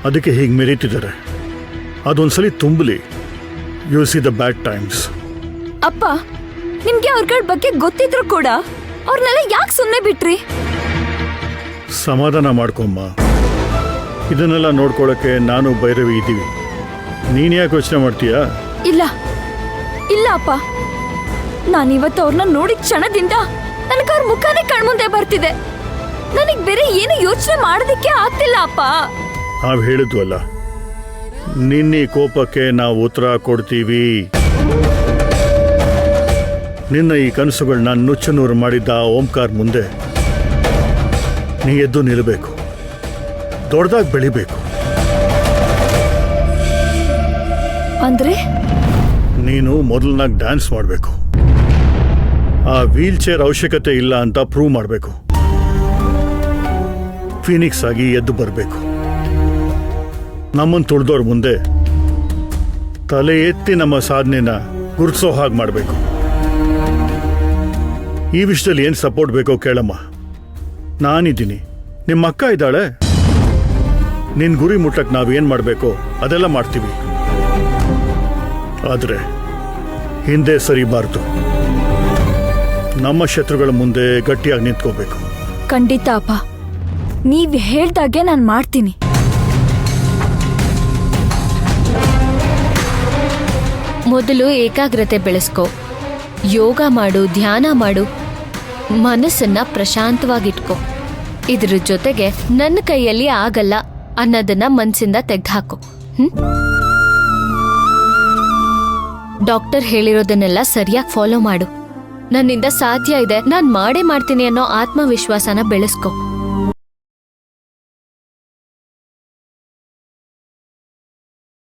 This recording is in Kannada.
ಅದಕ್ಕೆ ಹೀಗೆ ಮೆರೀತಿದ್ದಾರೆ. ಅದೊಂದ್ಸಲಿ ತುಂಬಲಿ, you see the bad times. ಅಪ್ಪ, ನಿಮ್ಗೆ ಅವ್ರಗಳ ಬಗ್ಗೆ ಗೊತ್ತಿದ್ರು ಕೂಡ ಅವ್ರನ್ನೆಲ್ಲ ಯಾಕೆ ಸುಮ್ಮನೆ ಬಿಟ್ರಿ? ಸಮಾಧಾನ ಮಾಡ್ಕೊಮ್ಮ. ಇದನ್ನೆಲ್ಲ ನೋಡ್ಕೊಳ್ಳೋಕೆ ನಾನು ಭೈರವಿ ಇದ್ದೀವಿ. ನೀನ್ ಯಾಕೆ ಯೋಚನೆ ಮಾಡ್ತೀಯಾ? ಇಲ್ಲ ಇಲ್ಲ ಅಪ್ಪ, ನಾನಿವತ್ತು ಅವ್ರನ್ನ ನೋಡಿದ ಕ್ಷಣದಿಂದ ನನಗೆ ಅವ್ರ ಮುಖನೇ ಕಣ್ಮುಂದೆ ಬರ್ತಿದೆ. ನನಗ್ ಬೇರೆ ಏನು ಯೋಚನೆ ಮಾಡೋದಕ್ಕೆ ಆಗ್ತಿಲ್ಲ ಅಪ್ಪ. ನಾವ್ ಹೇಳಿದ್ವಲ್ಲ, ನಿನ್ನ ಕೋಪಕ್ಕೆ ನಾವು ಉತ್ತರ ಕೊಡ್ತೀವಿ. ನಿನ್ನ ಈ ಕನಸುಗಳನ್ನ ನುಚ್ಚನೂರು ಮಾಡಿದ್ದ ಓಂಕಾರ್ ಮುಂದೆ ನೀ ಎದ್ದು ನಿಲ್ಲಬೇಕು, ದೊಡ್ಡದಾಗಿ ಬೆಳಿಬೇಕು. ಅಂದ್ರೆ ನೀನು ಮೊದಲನಾಗಿ ಡ್ಯಾನ್ಸ್ ಮಾಡಬೇಕು. ಆ ವೀಲ್ ಚೇರ್ ಅವಶ್ಯಕತೆ ಇಲ್ಲ ಅಂತ ಪ್ರೂವ್ ಮಾಡಬೇಕು. ಫೀನಿಕ್ಸ್ ಆಗಿ ಎದ್ದು ಬರಬೇಕು. ನಮ್ಮನ್ನು ತುಳಿದವ್ರ ಮುಂದೆ ತಲೆ ಎತ್ತಿ ನಮ್ಮ ಸಾಧನೆನ ಗುರುತಿಸೋ ಹಾಗೆ ಮಾಡಬೇಕು. ಈ ವಿಷಯದಲ್ಲಿ ಏನು ಸಪೋರ್ಟ್ ಬೇಕೋ ಕೇಳಮ್ಮ, ನಾನಿದ್ದೀನಿ. ನಿಮ್ಮ ಅಕ್ಕ ಇದ್ದಾಳೆ. ನಿನ್ನ ಗುರಿ ಮುಟ್ಟಕ್ಕೆ ನಾವೇನು ಮಾಡಬೇಕೋ ಅದೆಲ್ಲ ಮಾಡ್ತೀವಿ. ಆದರೆ ಹಿಂದೆ ಸರಿಬಾರ್ದು. ನಮ್ಮ ಶತ್ರುಗಳ ಮುಂದೆ ಗಟ್ಟಿಯಾಗಿ ನಿಂತ್ಕೋಬೇಕು. ಖಂಡಿತ ಅಪ್ಪ, ನೀವ್ ಹೇಳ್ದಾಗೆ ನಾನು ಮಾಡ್ತೀನಿ. ಮೊದಲು ಏಕಾಗ್ರತೆ ಬೆಳೆಸ್ಕೋ, ಯೋಗ ಮಾಡು, ಧ್ಯಾನ ಮಾಡು, ಮನಸ್ಸನ್ನ ಪ್ರಶಾಂತವಾಗಿಟ್ಕೋ. ಇದ್ರ ಜೊತೆಗೆ ನನ್ನ ಕೈಯಲ್ಲಿ ಆಗಲ್ಲ ಅನ್ನೋದನ್ನ ಮನ್ಸಿಂದ ತೆಗ್ದುಹಾಕು. ಡಾಕ್ಟರ್ ಹೇಳಿರೋದನ್ನೆಲ್ಲ ಸರಿಯಾಗಿ ಫಾಲೋ ಮಾಡು. ನನ್ನಿಂದ ಸಾಧ್ಯ ಇದೆ, ನಾನ್ ಮಾಡೇ ಮಾಡ್ತೀನಿ ಅನ್ನೋ ಆತ್ಮವಿಶ್ವಾಸನ ಬೆಳೆಸ್ಕೋ.